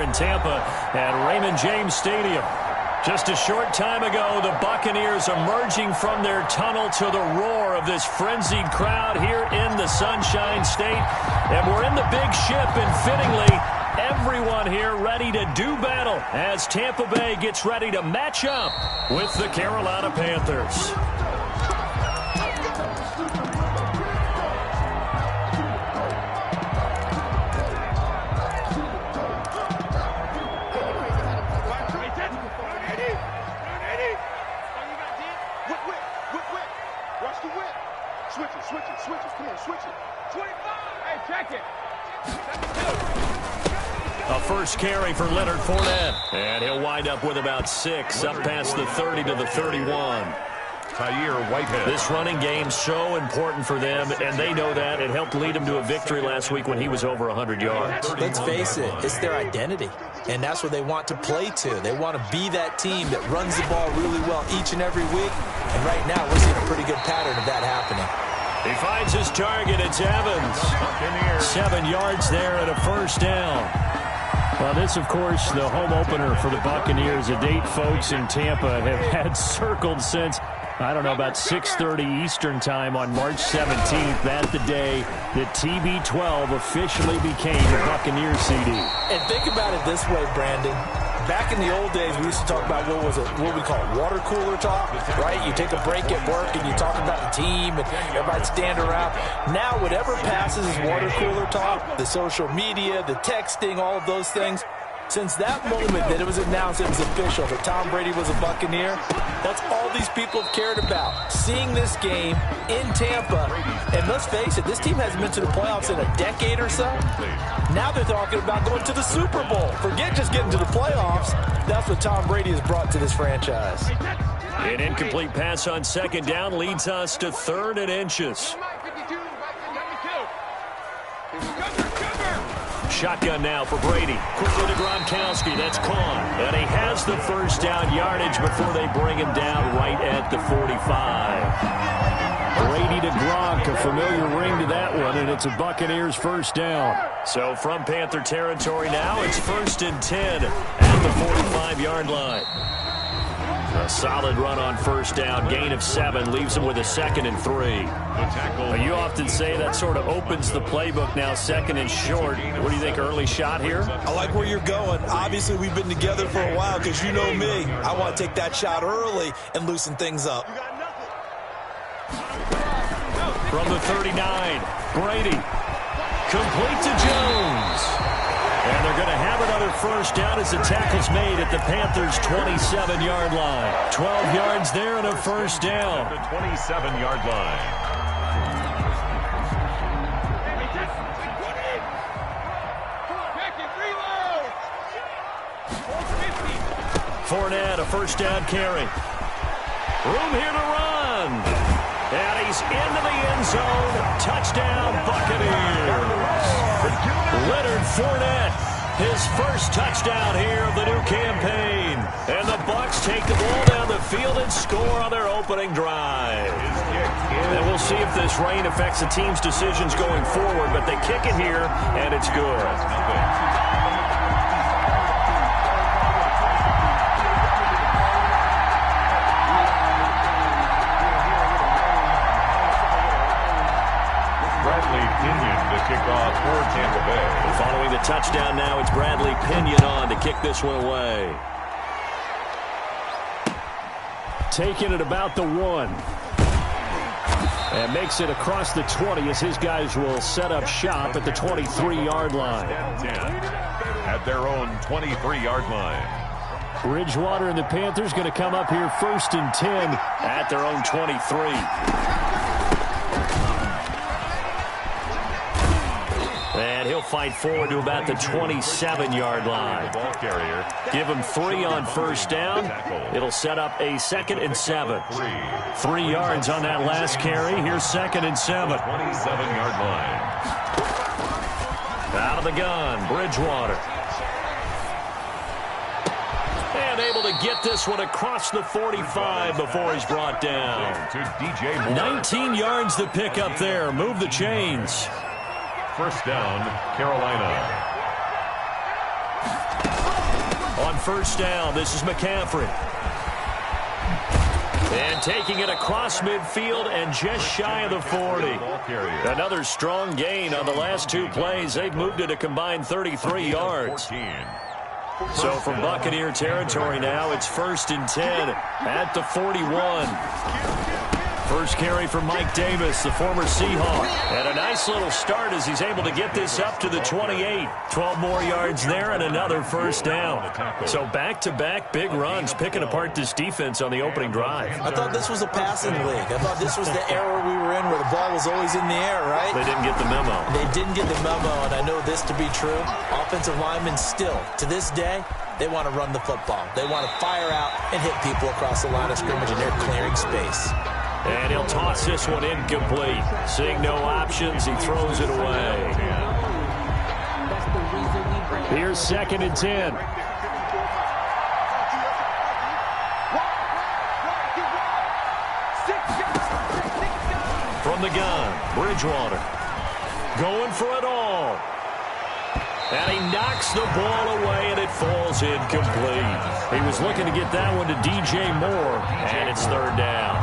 in Tampa at Raymond James Stadium. Just a short time ago, the Buccaneers emerging from their tunnel to the roar of this frenzied crowd here in the Sunshine State. And we're in the big ship, and fittingly, everyone here ready to do battle as Tampa Bay gets ready to match up with the Carolina Panthers. A first carry for Leonard Fournette. And he'll wind up with about 6, up past the 30 to the 31. This running game so important for them, and they know that. It helped lead them to a victory last week when he was over 100 yards. Let's face it, it's their identity, and that's what they want to play to. They want to be that team that runs the ball really well each and every week, and right now we're seeing a pretty good pattern of that happening. He finds his target. It's Evans. 7 yards there and a first down. Well, this, of course, the home opener for the Buccaneers. A date folks in Tampa have had circled since, I don't know, about 6:30 Eastern time on March 17th. That's the day that TB12 officially became the Buccaneers CD. And think about it this way, Brandon. Back in the old days, we used to talk about what we call water cooler talk, right? You take a break at work and you talk about the team and everybody stand around. Now, whatever passes is water cooler talk, the social media, the texting, all of those things. Since that moment that it was announced, it was official, that Tom Brady was a Buccaneer, that's all these people have cared about. Seeing this game in Tampa, and let's face it, this team hasn't been to the playoffs in a decade or so. Now they're talking about going to the Super Bowl. Forget just getting to the playoffs. That's what Tom Brady has brought to this franchise. An incomplete pass on second down leads us to 3rd and inches. Shotgun now for Brady. Quickly to Gronkowski. That's caught. And he has the first down yardage before they bring him down right at the 45. Brady to Gronk. A familiar ring to that one, and it's a Buccaneers first down. So from Panther territory now, it's 1st and 10 at the 45-yard line. A solid run on first down. Gain of 7 leaves him with a 2nd and 3. You often say that sort of opens the playbook now, 2nd and short. What do you think, early shot here? I like where you're going. Obviously, we've been together for a while because you know me. I want to take that shot early and loosen things up. From the 39, Brady. Complete to Jones. And they're going to have another first down as the tackle's made at the Panthers' 27-yard line. 12 yards there and a first down. The 27-yard line. Fournette, a first down carry. Room here to run. And he's into the end zone. Touchdown, Buccaneers. Leonard Fournette, his first touchdown here of the new campaign. And the Bucs take the ball down the field and score on their opening drive. And we'll see if this rain affects the team's decisions going forward, but they kick it here, and it's good. Kickoff for Tampa Bay. Following the touchdown now, it's Bradley Pinion on to kick this one away. Taking it about the 1. And makes it across the 20 as his guys will set up shop at the 23-yard line. At their own 23-yard line. Bridgewater and the Panthers going to come up here 1st and 10 at their own 23. And he'll fight forward to about the 27-yard line. Ball carrier. Give him 3 on first down. It'll set up a 2nd and 7. 3 yards on that last carry. Here's 2nd and 7. 27-yard line. Out of the gun, Bridgewater. And able to get this one across the 45 before he's brought down. 19 yards to pick up there. Move the chains. First down, Carolina. On first down, this is McCaffrey. And taking it across midfield and just shy of the 40. Another strong gain on the last two plays. They've moved it a combined 33 yards. So from Buccaneer territory now, it's 1st and 10 at the 41. First carry for Mike Davis, the former Seahawk. And a nice little start as he's able to get this up to the 28. 12 more yards there and another first down. So back-to-back big runs, picking apart this defense on the opening drive. I thought this was a passing league. I thought this was the era we were in where the ball was always in the air, right? They didn't get the memo. They didn't get the memo, and I know this to be true. Offensive linemen still, to this day, they want to run the football. They want to fire out and hit people across the line of scrimmage, and they're clearing space. And he'll toss this one incomplete. Seeing no options, he throws it away. Here's 2nd and 10. From the gun, Bridgewater. Going for it all. And he knocks the ball away, and it falls incomplete. He was looking to get that one to DJ Moore, and it's 3rd down.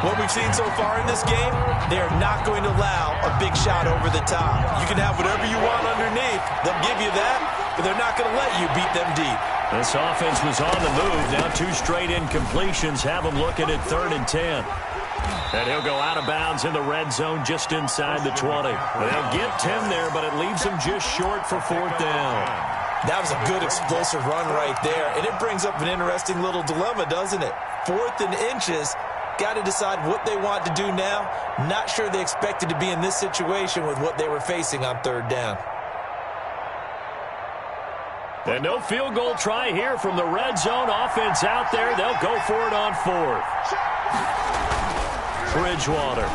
What we've seen so far in this game, they are not going to allow a big shot over the top. You can have whatever you want underneath. They'll give you that, but they're not going to let you beat them deep. This offense was on the move. Now 2 straight incompletions have them looking at 3rd and 10. And he'll go out of bounds in the red zone just inside the 20. They'll get 10 there, but it leaves them just short for 4th down. That was a good explosive run right there. And it brings up an interesting little dilemma, doesn't it? 4th and inches. Got to decide what they want to do now. Not sure they expected to be in this situation with what they were facing on 3rd down. And no field goal try here from the red zone. Offense out there. They'll go for it on 4th. Bridgewater.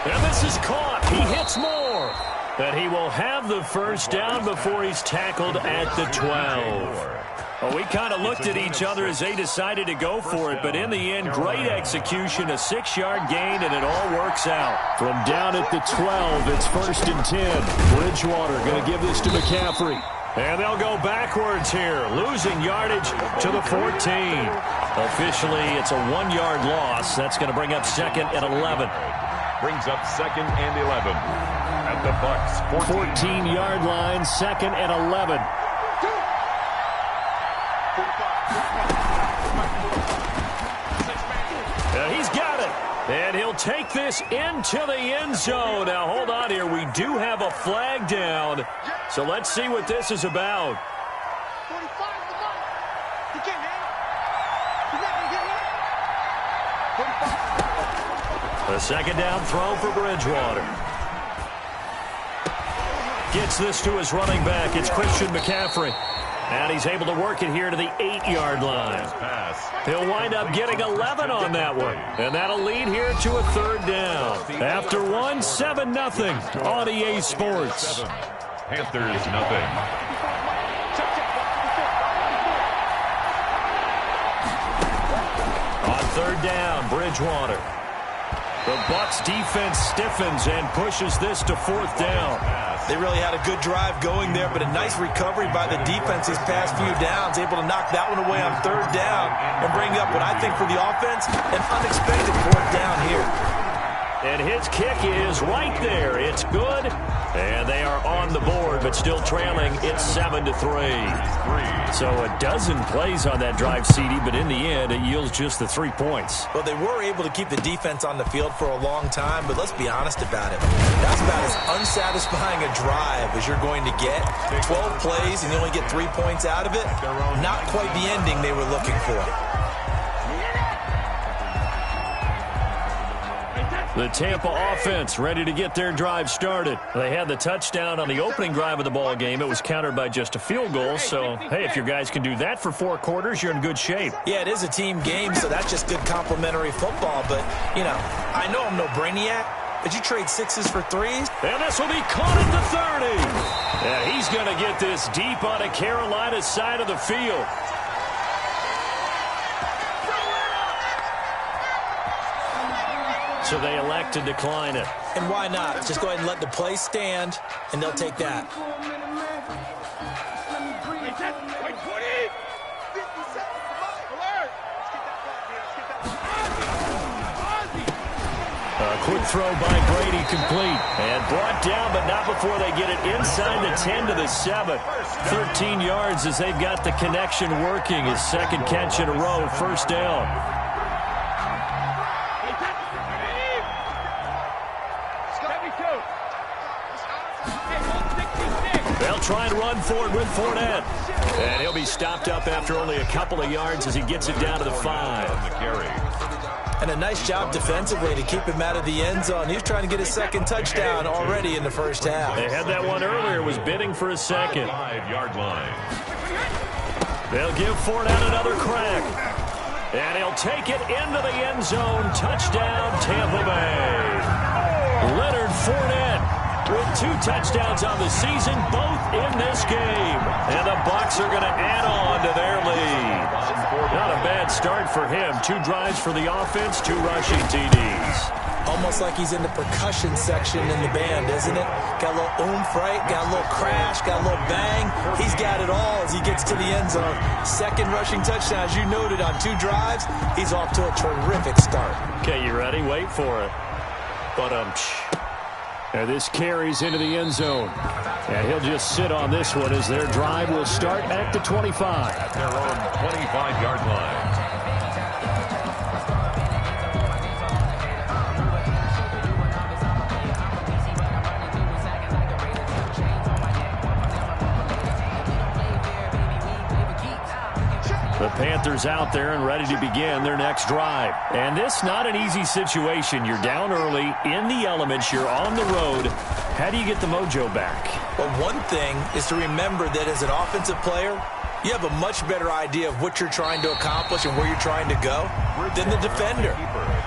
And this is caught. He hits Moore. And he will have the first down before he's tackled at the 12. Well, we kind of looked at each other as they decided to go for it, but in the end, great execution, a 6-yard gain, and it all works out. From down at the 12, it's 1st and 10. Bridgewater going to give this to McCaffrey. And they'll go backwards here, losing yardage to the 14. Officially, it's a 1-yard loss. That's going to bring up 2nd and 11. Brings up 2nd and 11 at the Bucs 14-yard line, 2nd and 11. He's got it. And he'll take this into the end zone. Now, hold on here. We do have a flag down. So let's see what this is about. A 2nd down throw for Bridgewater. Gets this to his running back. It's Christian McCaffrey. And he's able to work it here to the 8-yard line. He'll wind up getting 11 on that one. And that'll lead here to a 3rd down. After 1, 7-0 on EA Sports. Panthers, nothing. On 3rd down, Bridgewater. The Bucs defense stiffens and pushes this to 4th down. They really had a good drive going there, but a nice recovery by the defense these past few downs, able to knock that one away on 3rd down and bring up what I think for the offense, an unexpected 4th down here. And his kick is right there. It's good. And they are on the board, but still trailing. It's 7-3. So a dozen plays on that drive, CD, but in the end, it yields just the 3 points. Well, they were able to keep the defense on the field for a long time, but let's be honest about it. That's about as unsatisfying a drive as you're going to get. 12 plays, and you only get 3 points out of it. Not quite the ending they were looking for. The Tampa offense ready to get their drive started. They had the touchdown on the opening drive of the ball game. It was countered by just a field goal. So, hey, if your guys can do that for 4 quarters, you're in good shape. Yeah, it is a team game, so that's just good complimentary football. But, you know, I know I'm no brainiac, but you trade 6s for 3s. And this will be caught at the 30. Yeah, he's going to get this deep on a Carolina side of the field. So they elect to decline it. And why not? Just go ahead and let the play stand, and they'll take that. A quick throw by Brady, complete. And brought down, but not before they get it inside the 10 to the 7. 13 yards as they've got the connection working. His second catch in a row, first down. They'll try and run forward with Fournette. And he'll be stopped up after only a couple of yards as he gets it down to the 5. And a nice job defensively to keep him out of the end zone. He was trying to get his second touchdown already in the first half. They had that one earlier, was bidding for a second. 5-yard line. They'll give Fournette another crack. And he'll take it into the end zone. Touchdown, Tampa Bay. Leonard Fournette with 2 touchdowns on the season, both in this game. And the Bucs are going to add on to their lead. Not a bad start for him. 2 drives for the offense, 2 rushing TDs. Almost like he's in the percussion section in the band, isn't it? Got a little oomph, right? Got a little crash, got a little bang. He's got it all as he gets to the end zone. Second rushing touchdown, as you noted, on 2 drives. He's off to a terrific start. Okay, you ready? Wait for it. But and this carries into the end zone. And he'll just sit on this one as their drive will start at the 25. At their own 25-yard line. The Panthers out there and ready to begin their next drive. And this not an easy situation. You're down early, in the elements, you're on the road. How do you get the mojo back? Well, one thing is to remember that as an offensive player, you have a much better idea of what you're trying to accomplish and where you're trying to go than the defender.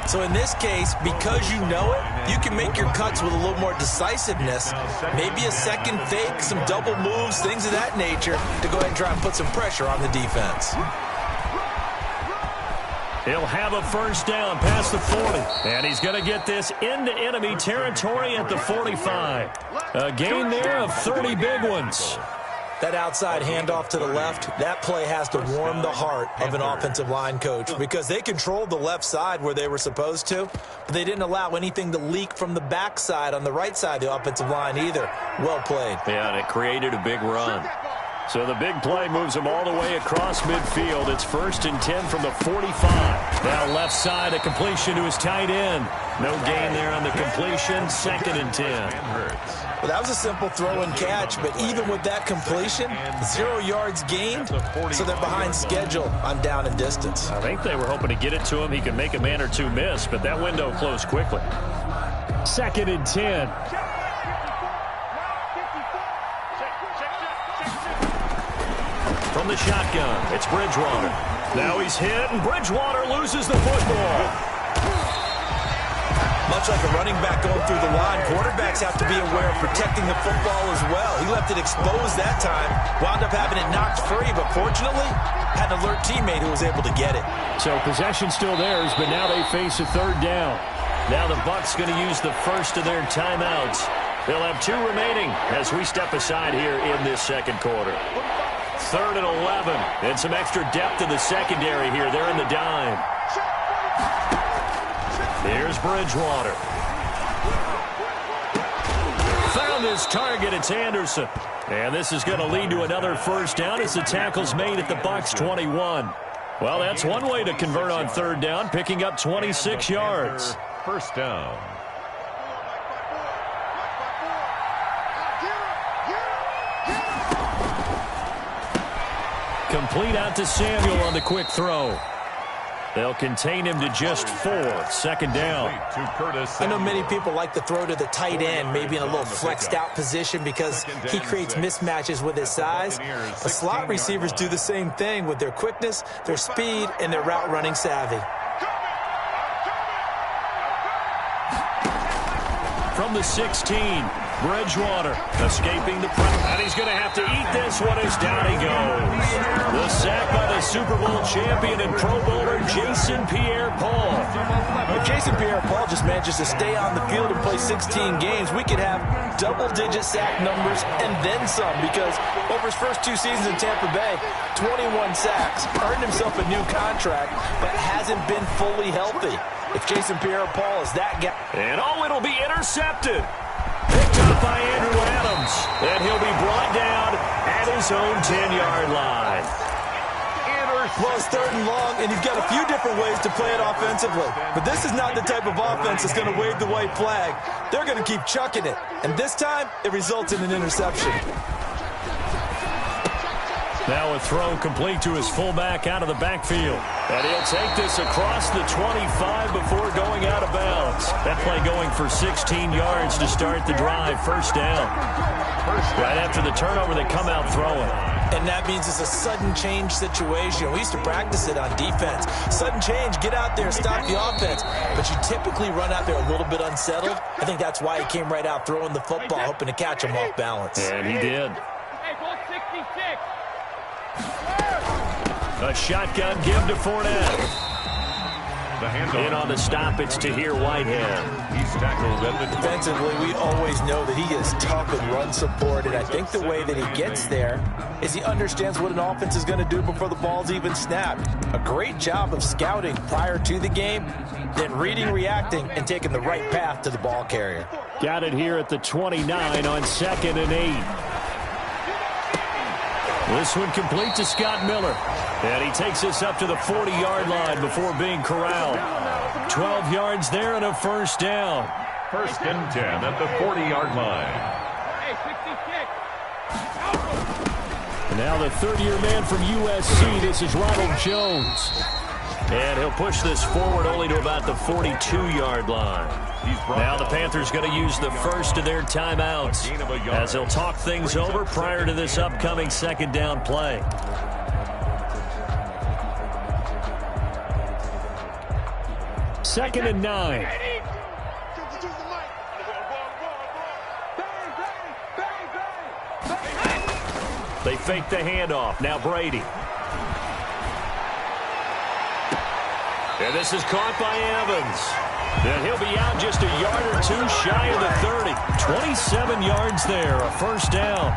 So in this case, because you know it, you can make your cuts with a little more decisiveness, maybe a second fake, some double moves, things of that nature, to go ahead and try and put some pressure on the defense. He'll have a first down past the 40. And he's going to get this into enemy territory at the 45. A gain there of 30 big ones. That outside handoff to the left, that play has to warm the heart of an offensive line coach because they controlled the left side where they were supposed to, but they didn't allow anything to leak from the backside on the right side of the offensive line either. Well played. Yeah, and it created a big run. So the big play moves him all the way across midfield. It's 1st and 10 from the 45. Now left side, a completion to his tight end. No gain there on the completion. 2nd and 10. Well, that was a simple throw and catch, but even with that completion, 0 yards gained, so they're behind schedule on down and distance. I think they were hoping to get it to him. He could make a man or two miss, but that window closed quickly. 2nd and 10. From the shotgun, it's Bridgewater. Now he's hit, and Bridgewater loses the football. Much like a running back going through the line, quarterbacks have to be aware of protecting the football as well. He left it exposed that time, wound up having it knocked free, but fortunately, had an alert teammate who was able to get it. So possession still theirs, but now they face a 3rd down. Now the Bucs going to use the first of their timeouts. They'll have 2 remaining as we step aside here in this second quarter. 3rd and 11, and some extra depth in the secondary here. They're in the dime. Here's Bridgewater. Found his target. It's Anderson. And this is going to lead to another first down as the tackle's made at the Bucs 21. Well, that's one way to convert on 3rd down, picking up 26 yards. First down. Complete out to Samuel on the quick throw. They'll contain him to just 4. 2nd down. I know many people like to throw to the tight end, maybe in a little flexed out position because he creates mismatches with his size. The slot receivers do the same thing with their quickness, their speed, and their route running savvy. From the 16, Bridgewater escaping the pressure. And he's going to have to eat this one as down he goes. The sack by the Super Bowl champion and Pro Bowler Jason Pierre-Paul. If Jason Pierre-Paul just manages to stay on the field and play 16 games, we could have double-digit sack numbers and then some, because over his first 2 seasons in Tampa Bay, 21 sacks, earned himself a new contract, but hasn't been fully healthy. If Jason Pierre-Paul is that guy. And it'll be intercepted. Picked up by Andrew Adams. And he'll be brought down at his own 10-yard line. Well, it's 3rd and long, and you've got a few different ways to play it offensively. But this is not the type of offense that's going to wave the white flag. They're going to keep chucking it. And this time, it results in an interception. Now a throw complete to his fullback out of the backfield. And he'll take this across the 25 before going out of bounds. That play going for 16 yards to start the drive. First down. Right after the turnover, they come out throwing. And that means it's a sudden change situation. We used to practice it on defense. Sudden change, get out there, stop the offense. But you typically run out there a little bit unsettled. I think that's why he came right out throwing the football, hoping to catch him off balance. And he did. A shotgun give to Fournette. In on the stop, it's Tahir Whitehead. He's tackled at the Defensively, we always know that he is tough and run support, and I think the way that he gets there is he understands what an offense is going to do before the ball's even snapped. A great job of scouting prior to the game, then reading, reacting, and taking the right path to the ball carrier. Got it here at the 29 on 2nd and 8. This one complete to Scott Miller. And he takes us up to the 40-yard line before being corralled. 12 yards there and a first down. 1st and 10 at the 40-yard line. And now the 3rd-year man from USC, this is Ronald Jones. And he'll push this forward only to about the 42-yard line. Now the Panthers going to use the first of their timeouts as they'll talk things over prior to this upcoming 2nd down play. Second and 9. They fake the handoff. Now Brady. And this is caught by Evans. And he'll be out just a yard or 2 shy of the 30. 27 yards there, a first down.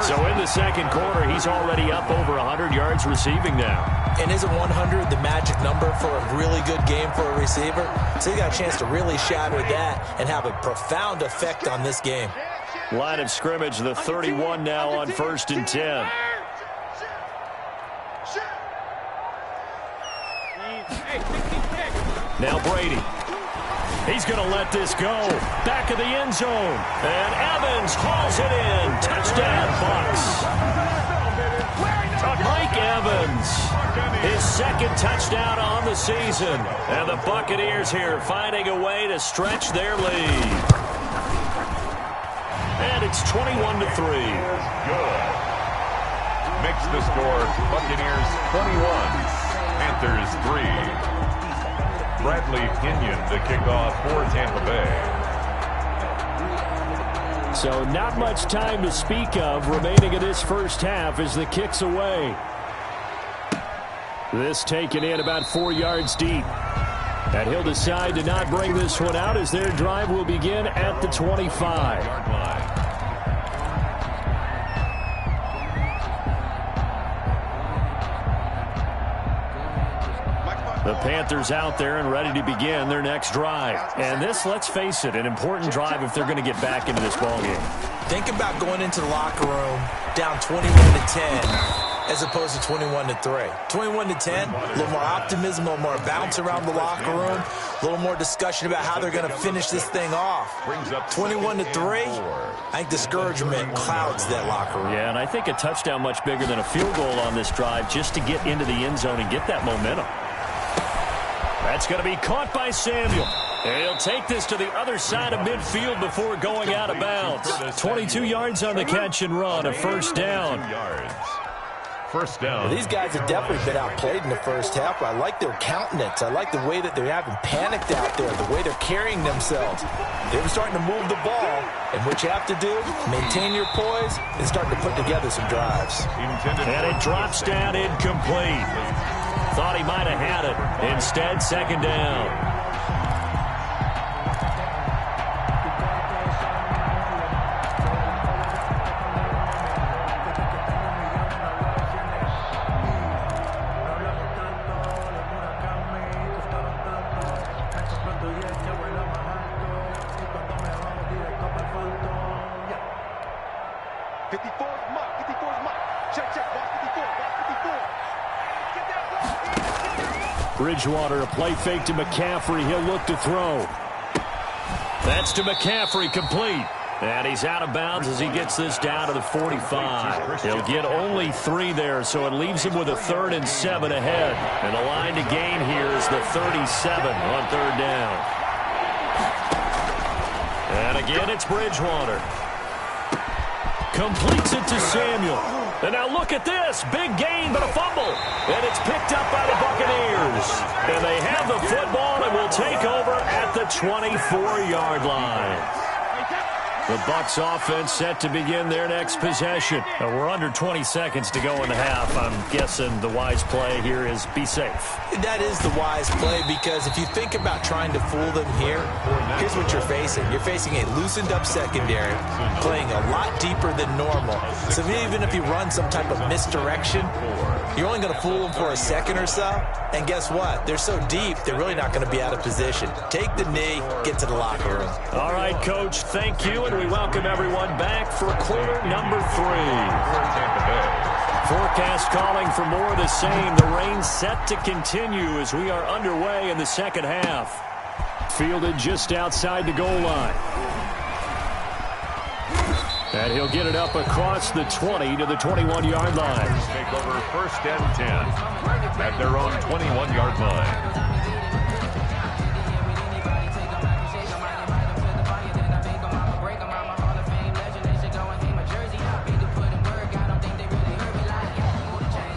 So in the 2nd quarter, he's already up over 100 yards receiving now. And isn't 100 the magic number for a really good game for a receiver? So you got a chance to really shatter that and have a profound effect on this game. Line of scrimmage, the 31 now on 1st and 10. Now Brady. He's going to let this go. Back of the end zone. And Evans hauls it in. Touchdown, Bucs. Mike Evans. His 2nd touchdown on the season. And the Buccaneers here finding a way to stretch their lead. And it's 21-3. Good. Makes the score Buccaneers 21, Panthers 3. Bradley Pinion to kick off for Tampa Bay. So not much time to speak of remaining in this first half as the kick's away. This taken in about 4 yards deep. And he'll decide to not bring this one out as their drive will begin at the 25. The Panthers out there and ready to begin their next drive. And this, let's face it, an important drive if they're going to get back into this ballgame. Think about going into the locker room down 21-10 as opposed to 21-3. 21-10, a little more optimism, a little more bounce around the locker room, a little more discussion about how they're going to finish this thing off. 21-3, I think discouragement clouds that locker room. Yeah, and I think a touchdown much bigger than a field goal on this drive just to get into the end zone and get that momentum. That's going to be caught by Samuel. And he'll take this to the other side of midfield before going out of bounds. 22 yards on the catch and run, a first down. first down. Well, these guys have definitely been outplayed in the first half. I like their countenance. I like the way that they haven't panicked out there, the way they're carrying themselves. They're starting to move the ball, and what you have to do, maintain your poise and start to put together some drives. And it drops down incomplete. Thought he might have had it. Instead, second down. Bridgewater, a play fake to McCaffrey. He'll look to throw. That's to McCaffrey, complete. And he's out of bounds as he gets this down to the 45. He'll get only 3 there, so it leaves him with a 3rd and 7 ahead. And the line to gain here is the 37 on 3rd down. And again, it's Bridgewater. Completes it to Samuel. And now look at this. Big gain, but a fumble. And it's picked up by the Buccaneers. And they have the football and will take over at the 24-yard line. The Bucs offense set to begin their next possession. We're under 20 seconds to go in the half. I'm guessing the wise play here is be safe. That is the wise play, because if you think about trying to fool them here, here's what you're facing. You're facing a loosened up secondary, playing a lot deeper than normal. So even if you run some type of misdirection, you're only going to fool them for a second or so. And guess what? They're so deep, they're really not going to be out of position. Take the knee, get to the locker room. All right, Coach, thank you. And we welcome everyone back for quarter number 3. Forecast calling for more of the same. The rain set to continue as we are underway in the second half. Fielded just outside the goal line. And he'll get it up across the 20 to the 21-yard line. Take over 1st and 10 at their own 21-yard line.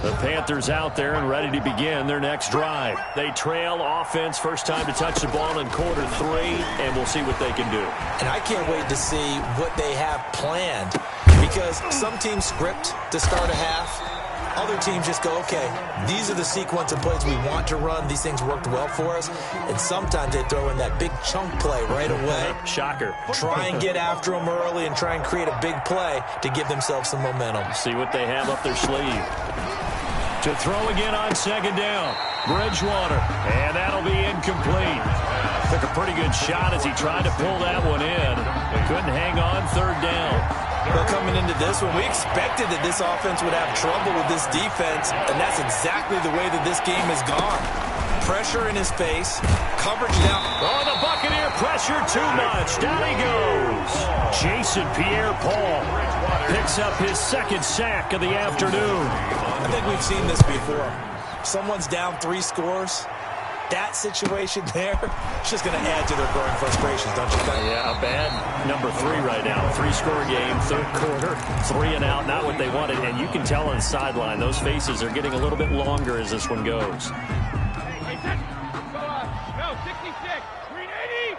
The Panthers out there and ready to begin their next drive. They trail offense, first time to touch the ball in quarter 3, and we'll see what they can do. And I can't wait to see what they have planned, because some teams script to start a half. Other teams just go, okay, these are the sequence of plays we want to run. These things worked well for us. And sometimes they throw in that big chunk play right away. Shocker. Try and get after them early and try and create a big play to give themselves some momentum. See what they have up their sleeve. To throw again on second down. Bridgewater. And that'll be incomplete. Took a pretty good shot as he tried to pull that one in. Couldn't hang on, 3rd down. Well, coming into this one, we expected that this offense would have trouble with this defense, and that's exactly the way that this game has gone. Pressure in his face, coverage down. Oh, the Buccaneer pressure too much. Down he goes. Jason Pierre-Paul picks up his 2nd sack of the afternoon. I think we've seen this before. Someone's down 3 scores. That situation there, it's just going to add to their growing frustrations, don't you think? Yeah, a bad number 3 right now. 3-score game, 3rd quarter, 3 and out, not what they wanted. And you can tell on the sideline, those faces are getting a little bit longer as this one goes. No, 66, 380.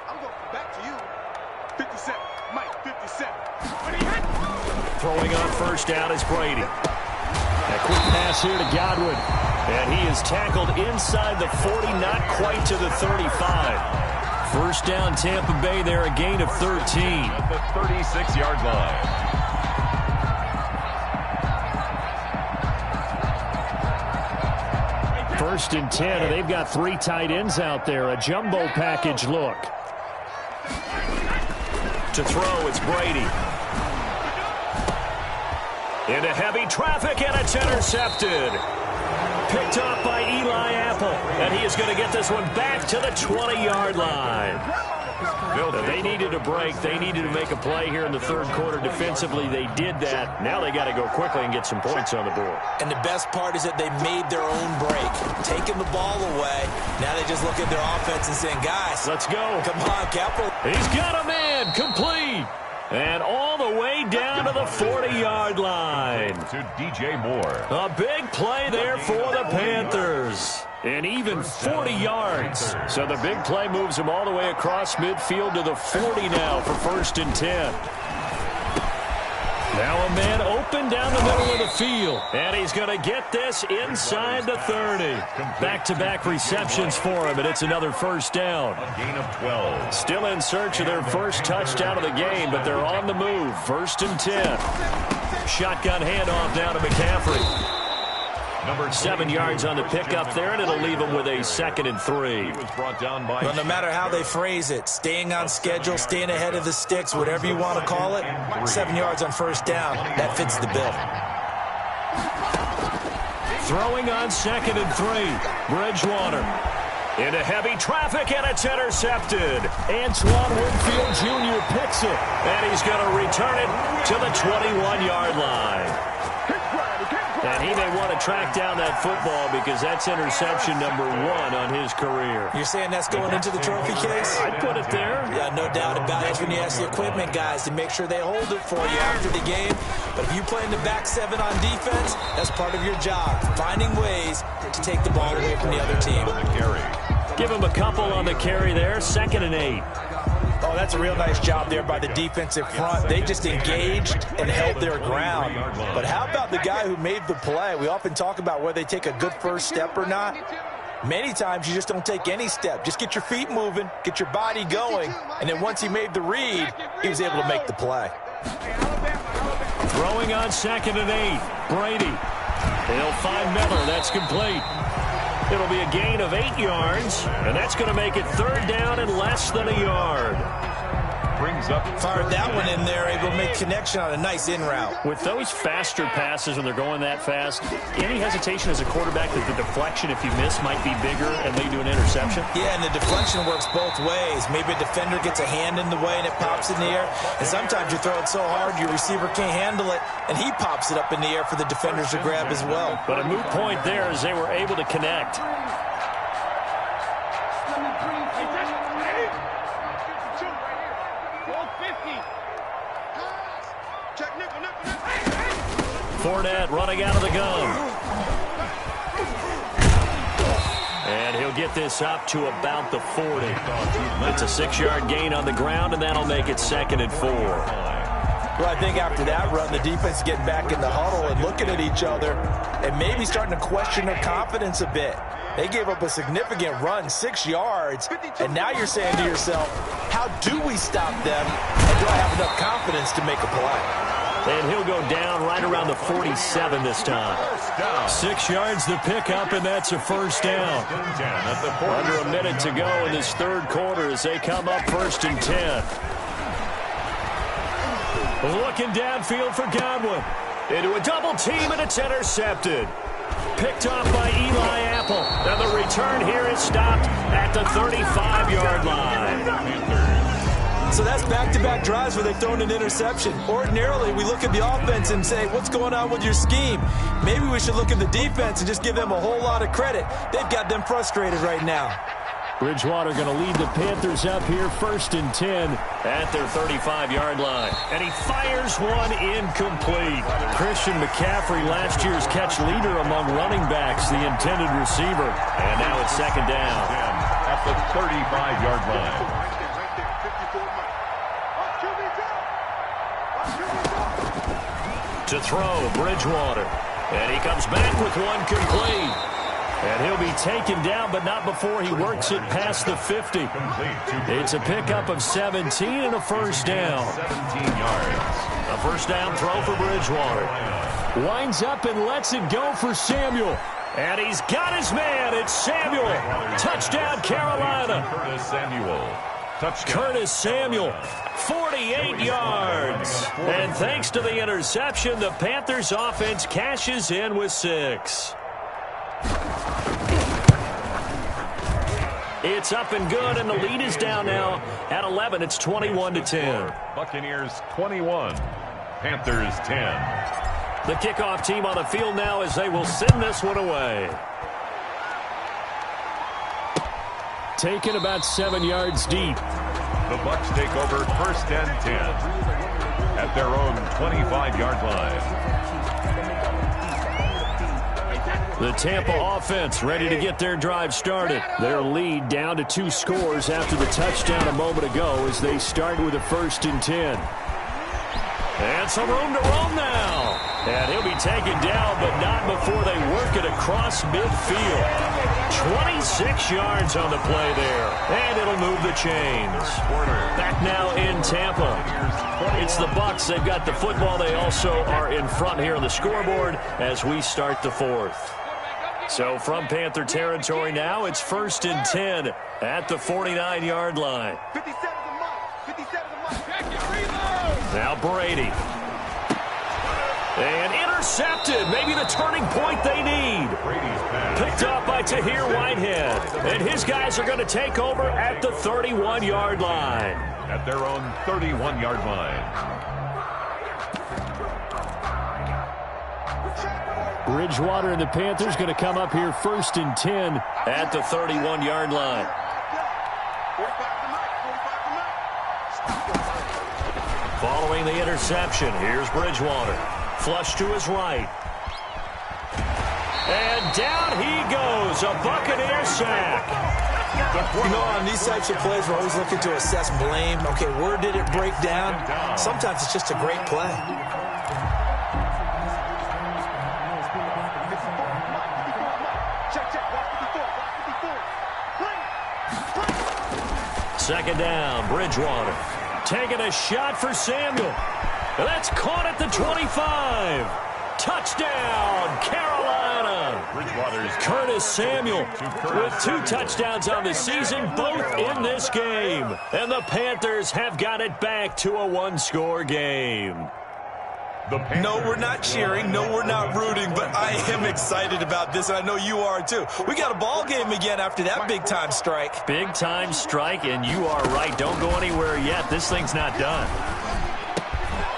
I'm going back to you. 57, Mike, 57. Throwing on first down is Brady. A quick pass here to Godwin. And he is tackled inside the 40, not quite to the 35. First down, Tampa Bay there, a gain of 13. At the 36-yard line. First and 10, and they've got 3 tight ends out there. A jumbo package look. To throw, it's Brady. Into heavy traffic, and it's intercepted. Picked up by Eli Apple, and he is going to get this one back to the 20-yard line. They needed a break. They needed to make a play here in the 3rd quarter. Defensively, they did that. Now they got to go quickly and get some points on the board. And the best part is that they made their own break, taking the ball away. Now they just look at their offense and saying, guys, let's go. Come on, Capital. He's got a man, complete. And all the way down to the 40-yard line. To DJ Moore. A big play there for the Panthers. And even 40 yards. So the big play moves him all the way across midfield to the 40 now for 1st and 10. Now a man open down the middle of the field. And he's going to get this inside the 30. Back-to-back receptions for him, and it's another 1st down. A gain of 12. Still in search of their first touchdown of the game, but they're on the move. 1st and 10. Shotgun handoff down to McCaffrey. 7 yards on the pickup there, and it'll leave them with a 2nd and 3. Well, no matter how they phrase it, staying on schedule, staying ahead of the sticks, whatever you want to call it, 7 yards on 1st down, that fits the bill. Throwing on 2nd and 3. Bridgewater into heavy traffic, and it's intercepted. Antoine Winfield Jr. picks it, and he's going to return it to the 21-yard line. And he may want to track down that football because that's interception number 1 on his career. You're saying that's going into the trophy case? I'd put it there. Yeah, no doubt about it. That's when you ask the equipment guys to make sure they hold it for you after the game. But if you play in the back 7 on defense, that's part of your job, finding ways to take the ball away from the other team. Give him a couple on the carry there, 2nd and 8. Oh, that's a real nice job there by the defensive front. They just engaged and held their ground. But how about the guy who made the play? We often talk about whether they take a good first step or not. Many times you just don't take any step. Just get your feet moving, get your body going, and then once he made the read, he was able to make the play. Throwing on 2nd and 8. Brady. He'll find Miller. That's complete. It'll be a gain of 8 yards, and that's going to make it 3rd down and less than a yard. Brings up. Fired that one in there, able to make connection on a nice in route. With those faster passes when they're going that fast, any hesitation as a quarterback that the deflection, if you miss, might be bigger and lead to an interception? Yeah, and the deflection works both ways. Maybe a defender gets a hand in the way and it pops in the air, and sometimes you throw it so hard your receiver can't handle it, and he pops it up in the air for the defenders to grab as well. But a moot point there as they were able to connect. Fournette running out of the gun. And he'll get this up to about the 40. It's a 6-yard gain on the ground, and that'll make it 2nd and 4. Well, I think after that run, the defense is getting back in the huddle and looking at each other and maybe starting to question their confidence a bit. They gave up a significant run, 6 yards, and now you're saying to yourself, how do we stop them, and do I have enough confidence to make a play? And he'll go down right around the 47 this time. 6 yards the pickup, and that's a 1st down. Under a minute to go in this 3rd quarter as they come up 1st and 10. Looking downfield for Godwin. Into a double team, and it's intercepted. Picked off by Eli Apple. And the return here is stopped at the 35-yard line. So that's back-to-back drives where they've thrown an interception. Ordinarily, we look at the offense and say, what's going on with your scheme? Maybe we should look at the defense and just give them a whole lot of credit. They've got them frustrated right now. Bridgewater going to lead the Panthers up here 1st and 10 at their 35-yard line. And he fires one incomplete. Christian McCaffrey, last year's catch leader among running backs, the intended receiver. And now it's 2nd down. At the 35-yard line. To throw, Bridgewater. And he comes back with one complete. And he'll be taken down, but not before he works it past the 50. It's a pickup of 17 and a 1st down. 17 yards. A 1st down throw for Bridgewater. Winds up and lets it go for Samuel. And he's got his man. It's Samuel. Touchdown, Carolina. Curtis Samuel, 48 yards. And thanks to the interception, the Panthers offense cashes in with 6. It's up and good, and the lead is down now at 11. It's 21-10. Buccaneers 21, Panthers 10. The kickoff team on the field now as they will send this one away. Taken about 7 yards deep. The Bucs take over 1st and 10. at their own 25-yard line. The Tampa offense ready to get their drive started. Their lead down to 2 scores after the touchdown a moment ago as they start with a 1st and 10. And some room to roam now. And he'll be taken down, but not before they work it across midfield. 26 yards on the play there. And it'll move the chains. Back now in Tampa. It's the Bucs. They've got the football. They also are in front here on the scoreboard as we start the 4th. So from Panther territory now, it's 1st and 10 at the 49-yard line. 57 the mark. 57 the mark. Now Brady. And intercepted. Maybe the turning point they need. Picked up by Tahir Whitehead. And his guys are going to take over at the 31-yard line. At their own 31-yard line. Bridgewater and the Panthers going to come up here 1st and 10 at the 31-yard line. Following the interception, here's Bridgewater. Flush to his right. And down he goes. A Buccaneer sack. You know, on these types of plays, we're always looking to assess blame. Okay, where did it break down? Sometimes it's just a great play. Second down, Bridgewater. Taking a shot for Samuel. That's caught at the 25. Touchdown, Carolina. Curtis Samuel with 2 touchdowns on the season, both in this game. And the Panthers have got it back to a 1-score game. No, we're not cheering. No, we're not rooting, but I am excited about this, and I know you are too. We got a ball game again after that big-time strike. Big-time strike, and you are right. Don't go anywhere yet. This thing's not done.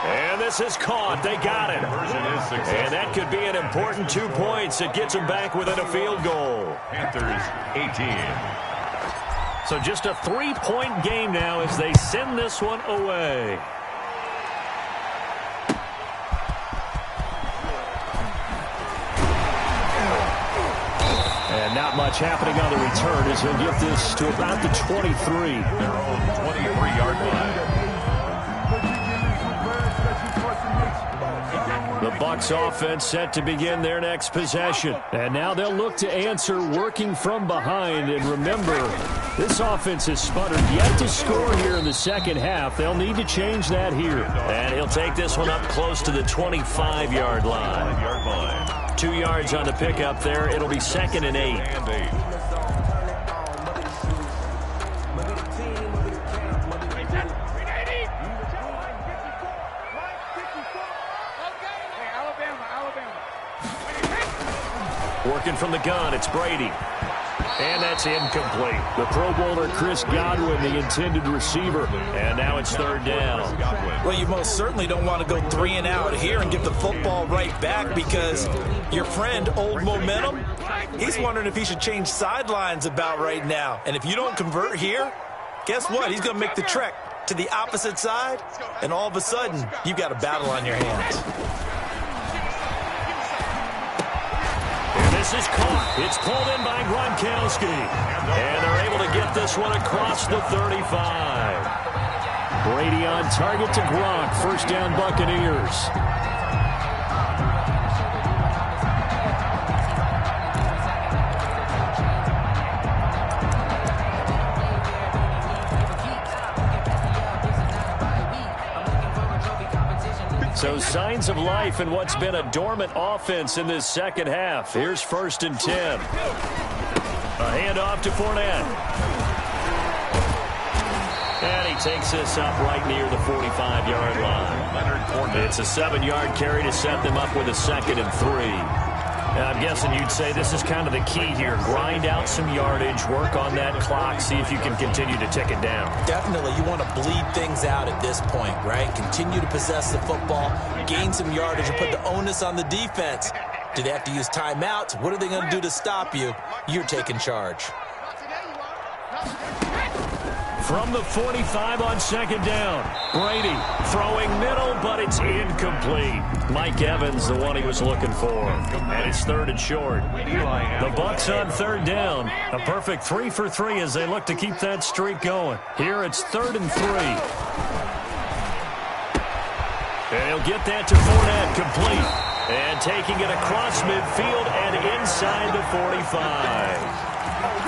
And this is caught. They got it. And that could be an important 2 points. It gets them back within a field goal. Panthers 18. So just a 3-point game now as they send this one away. And not much happening on the return as he'll get this to about the 23. Their own 23-yard line. The Bucs offense set to begin their next possession. And now they'll look to answer working from behind. And remember, this offense has sputtered yet to score here in the second half. They'll need to change that here. And he'll take this one up close to the 25-yard line. 2 yards on the pickup there. It'll be 2nd and 8. Working from the gun, it's Brady. And that's incomplete. The Pro Bowler Chris Godwin, the intended receiver. And now it's 3rd down. Well, you most certainly don't want to go 3 and out here and give the football right back because your friend, Old Momentum, he's wondering if he should change sidelines about right now. And if you don't convert here, guess what? He's going to make the trek to the opposite side, and all of a sudden, you've got a battle on your hands. This is caught. It's pulled in by Gronkowski. And they're able to get this one across the 35. Brady on target to Gronk. 1st down, Buccaneers. So signs of life in what's been a dormant offense in this second half. Here's 1st and 10. A handoff to Fournette. And he takes this up right near the 45-yard line. It's a 7-yard carry to set them up with a 2nd and 3. I'm guessing you'd say this is kind of the key here. Grind out some yardage, work on that clock, see if you can continue to tick it down. Definitely. You want to bleed things out at this point, right? Continue to possess the football, gain some yardage, and put the onus on the defense. Do they have to use timeouts? What are they going to do to stop you? You're taking charge. from the 45 on second down. Brady throwing middle, but it's incomplete. Mike Evans, the one he was looking for. And it's third and short. The Bucs on third down. A perfect 3 for 3 as they look to keep that streak going. Here it's 3rd and 3. And he'll get that to Fournette, complete. And taking it across midfield and inside the 45.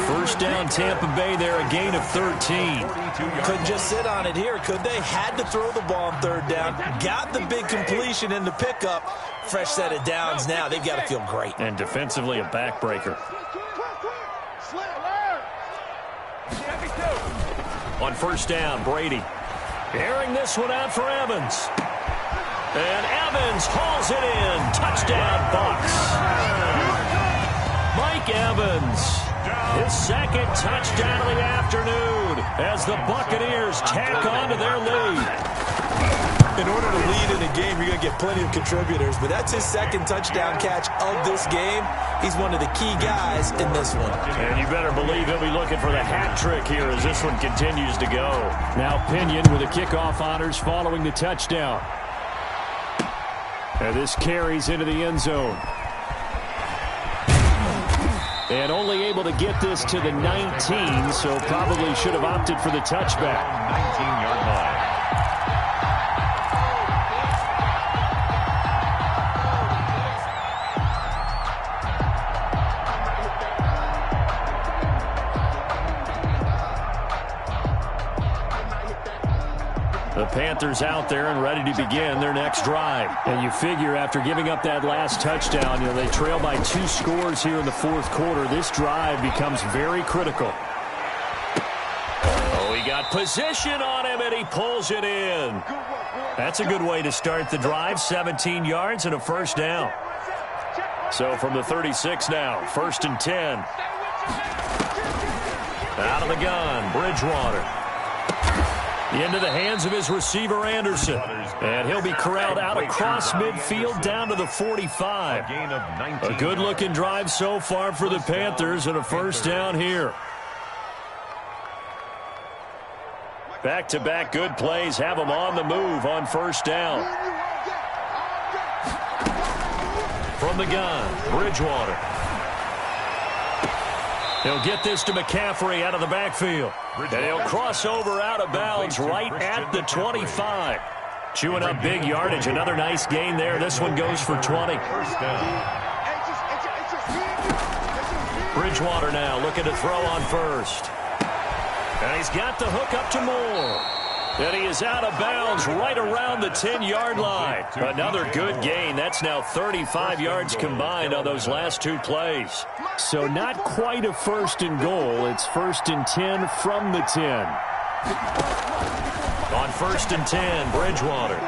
First down, Tampa Bay there, a gain of 13. Couldn't just sit on it here, could they? Had to throw the ball on third down. Got the big completion in the pickup. Fresh set of downs now. They've got to feel great. And defensively, a backbreaker. On first down, Brady airing this one out for Evans. And Evans hauls it in. Touchdown, Bucs. Mike Evans, his second touchdown of the afternoon as the Buccaneers tack on to their lead. In order to lead in a game, you're going to get plenty of contributors, but that's his second touchdown catch of this game. He's one of the key guys in this one. And you better believe he'll be looking for the hat trick here as this one continues to go. Now Pinion with the kickoff honors following the touchdown. And this carries into the end zone. And only able to get this to the 19, so probably should have opted for the touchback. 19-yard line. The Panthers out there and ready to begin their next drive. And you figure after giving up that last touchdown, they trail by 2 scores here in the fourth quarter. This drive becomes very critical. Oh, he got position on him, and he pulls it in. That's a good way to start the drive. 17 yards and a first down. So from the 36 now, 1st and 10. Out of the gun, Bridgewater. Into the hands of his receiver, Anderson. And he'll be corralled out across midfield down to the 45. A good-looking drive so far for the Panthers and a first down here. Back-to-back good plays have them on the move on first down. From the gun, Bridgewater. He'll get this to McCaffrey out of the backfield. And he'll cross over out of bounds right at the 25. Chewing up big yardage. Another nice gain there. This one goes for 20. Bridgewater now looking to throw on first. And he's got the hook up to Moore. And he is out of bounds right around the 10-yard line. Another good gain. That's now 35 yards combined on those last 2 plays. So not quite a 1st and goal. It's 1st and 10 from the 10. On 1st and 10, Bridgewater.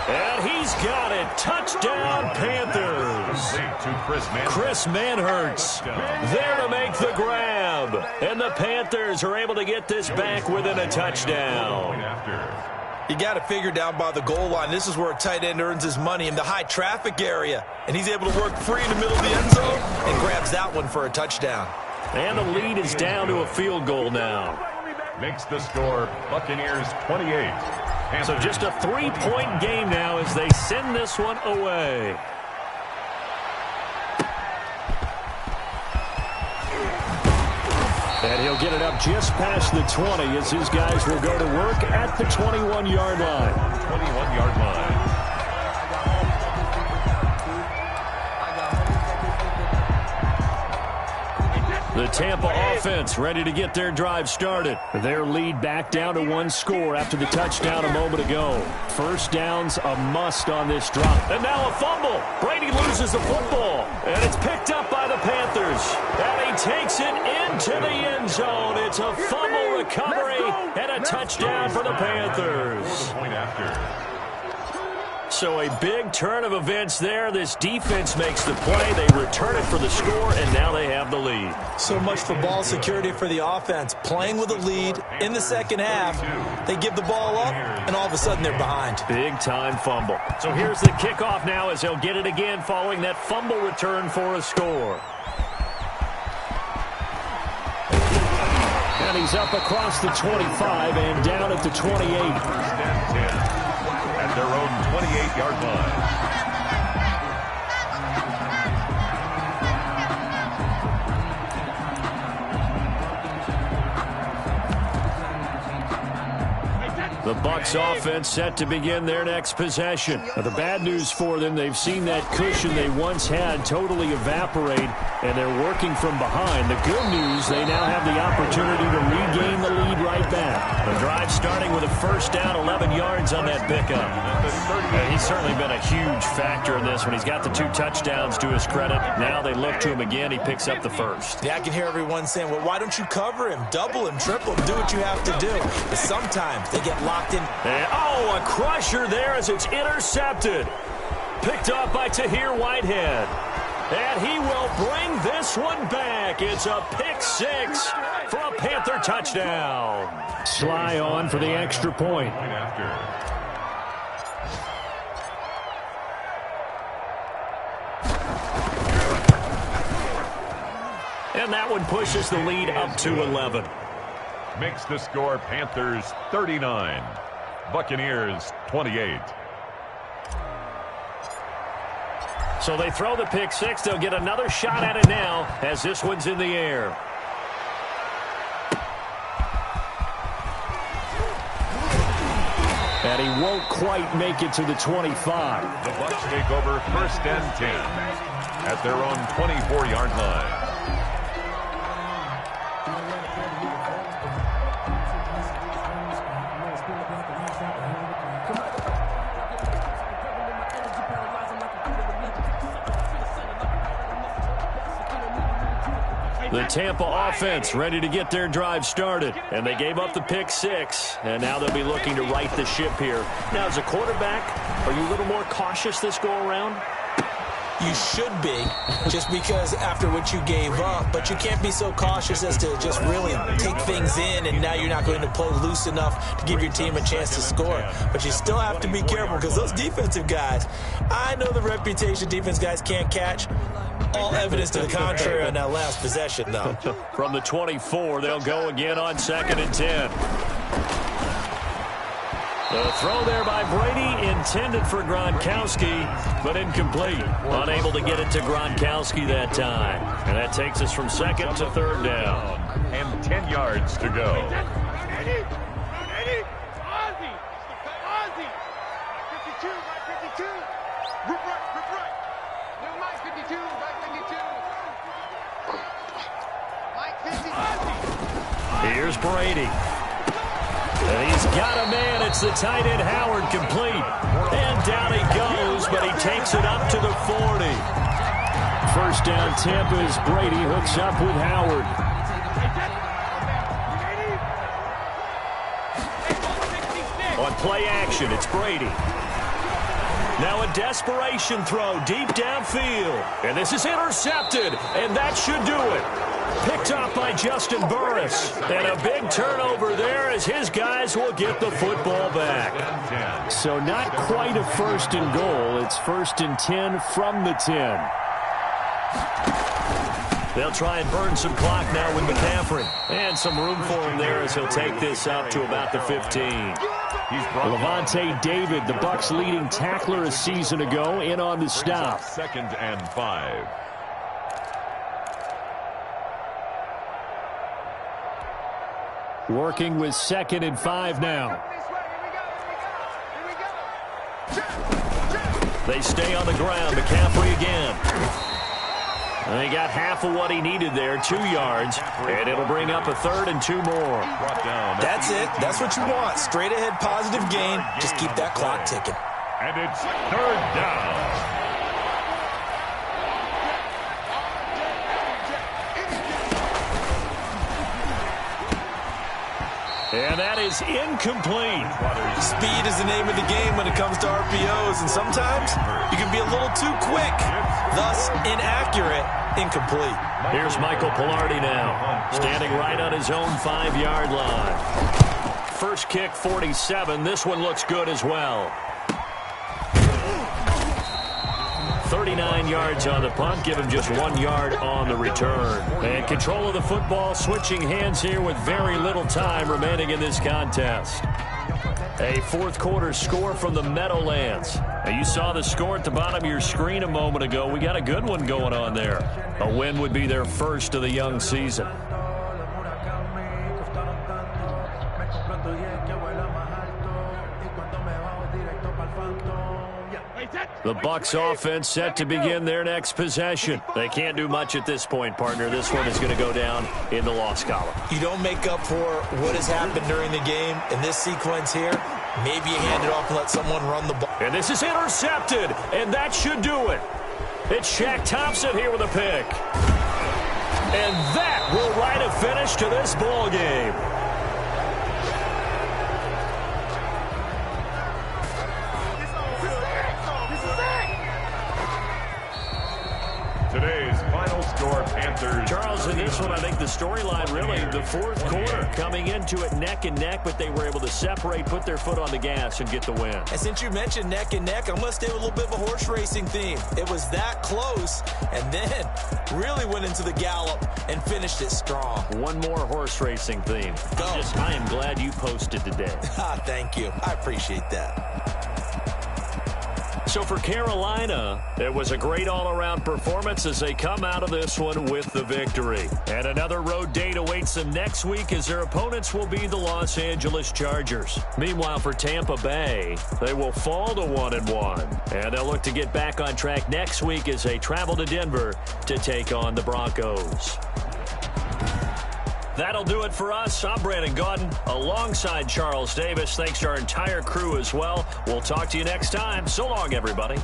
And he's got it. Touchdown, Panthers. Chris Manhertz there to make the grab. And the Panthers are able to get this back within a touchdown. You got to figure down by the goal line. This is where a tight end earns his money in the high traffic area. And he's able to work free in the middle of the end zone and grabs that one for a touchdown. And the lead is down to a field goal now. Makes the score Buccaneers 28. So just a 3-point game now as they send this one away. And he'll get it up just past the 20 as his guys will go to work at the 21-yard line. 21-yard line. The Tampa offense ready to get their drive started. Their lead back down to 1 score after the touchdown a moment ago. First down's a must on this drive. And now a fumble. Brady loses the football. And it's picked up by the Panthers. And he takes it into the end zone. It's a fumble recovery and a touchdown for the Panthers. So a big turn of events there. This defense makes the play. They return it for the score, and now they have the lead. So much for ball security for the offense. Playing with a lead in the second half. They give the ball up, and all of a sudden they're behind. Big-time fumble. So here's the kickoff now as they'll get it again following that fumble return for a score. And he's up across the 25 and down at the 28. First and 10 at their own 28-yard line. The Bucs offense set to begin their next possession. Now, the bad news for them, they've seen that cushion they once had totally evaporate, and they're working from behind. The good news, they now have the opportunity to regain the lead right back. The drive starting with a first down, 11 yards on that pickup. He's certainly been a huge factor in this one. He's got the 2 touchdowns to his credit. Now they look to him again. He picks up the first. Yeah, I can hear everyone saying, well, why don't you cover him? Double him, triple him, do what you have to do. But sometimes they get locked in. And, a crusher there as it's intercepted. Picked up by Tahir Whitehead. And he will bring this one back. It's a pick 6 for a Panther touchdown. Sly on for the extra point. And that one pushes the lead up to 11. Makes the score Panthers 39, Buccaneers 28. So they throw the pick 6. They'll get another shot at it now as this one's in the air. And he won't quite make it to the 25. The Bucs take over first and 10 at their own 24-yard line. The Tampa offense ready to get their drive started. And they gave up the pick 6. And now they'll be looking to right the ship here. Now, as a quarterback, are you a little more cautious this go-around? You should be, just because after what you gave up. But you can't be so cautious as to just really take things in, and now you're not going to play loose enough to give your team a chance to score. But you still have to be careful because those defensive guys, I know the reputation defense guys can't catch. All evidence to the contrary on that last possession, though. From the 24, they'll go again on 2nd and 10. The throw there by Brady intended for Gronkowski, but incomplete. Unable to get it to Gronkowski that time. And that takes us from 2nd to 3rd down. And 10 yards to go. Eddie! Ozzy! Ozzy! 52, right 52. Rip right. No, Mike 52, right 52. Mike 50. Here's Brady. And he's got a man. It's the tight end Howard, complete. And down he goes, but he takes it up to the 40. First down Tampa as Brady hooks up with Howard. On play action, it's Brady. Now a desperation throw deep downfield. And this is intercepted, and that should do it. Picked up by Justin Burris. And a big turnover there as his guys will get the football back. So not quite a 1st and goal. It's 1st and 10 from the 10. They'll try and burn some clock now with McCaffrey. And some room for him there as he'll take this up to about the 15. Levante David, the Bucs' leading tackler a season ago, in on the stop. 2nd and 5. Working with 2nd and 5 now. They stay on the ground. McCaffrey again. And he got half of what he needed there, 2 yards. And it'll bring up a 3rd and 2 more. That's it. That's what you want. Straight ahead positive gain. Just keep that clock ticking. And it's 3rd down. And that is incomplete. Speed is the name of the game when it comes to RPOs, and sometimes you can be a little too quick, thus inaccurate, incomplete. Here's Michael Pilardi now, standing right on his own 5-yard line. First kick, 47. This one looks good as well. 39 yards on the punt, give him just 1 yard on the return. And control of the football, switching hands here with very little time remaining in this contest. A fourth quarter score from the Meadowlands. Now, you saw the score at the bottom of your screen a moment ago. We got a good one going on there. A win would be their first of the young season. The Bucs offense set to begin their next possession. They can't do much at this point, partner. This one is going to go down in the loss column. You don't make up for what has happened during the game in this sequence here. Maybe you hand it off and let someone run the ball. And this is intercepted, and that should do it. It's Shaq Thompson here with a pick. And that will write a finish to this ball game. Today's final score, Panthers. Charles, in this one, I think the storyline really, the fourth quarter, coming into it neck and neck, but they were able to separate, put their foot on the gas, and get the win. And since you mentioned neck and neck, I'm going to stay with a little bit of a horse racing theme. It was that close, and then really went into the gallop and finished it strong. One more horse racing theme. I am glad you posted today. Thank you. I appreciate that. So for Carolina, it was a great all-around performance as they come out of this one with the victory. And another road date awaits them next week as their opponents will be the Los Angeles Chargers. Meanwhile, for Tampa Bay, they will fall to 1-1. And they'll look to get back on track next week as they travel to Denver to take on the Broncos. That'll do it for us. I'm Brandon Gaudin alongside Charles Davis. Thanks to our entire crew as well. We'll talk to you next time. So long, everybody.